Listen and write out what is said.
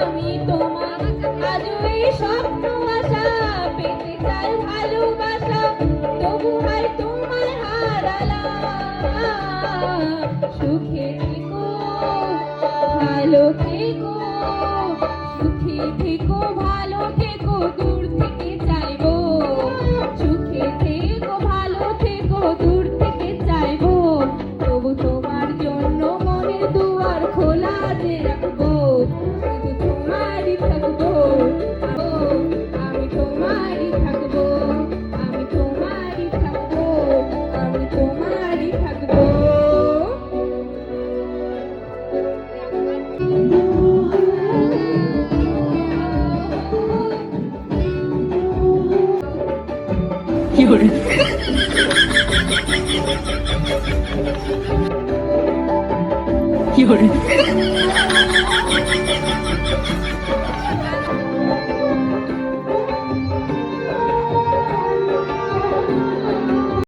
আমি তোমার আজও এই স্বপ্ন আশা পেতে চাই ভালোবাসা তবু হয় তোমায় হারালাম সুখে থেকো ভালো থেকো সুখে থেকো ভালো থেকো দূর থেকে চাইবো সুখে থেকো ভালো থেকো দূর থেকে চাইবো তবু তোমার জন্য মনের দুয়ার খোলা যে রাখবো শুধু তোমারই থাকবো আমি তোমারই থাকবো আমি তোমারই থাকবো আমি তোমারই থাকবো কি করে কি করে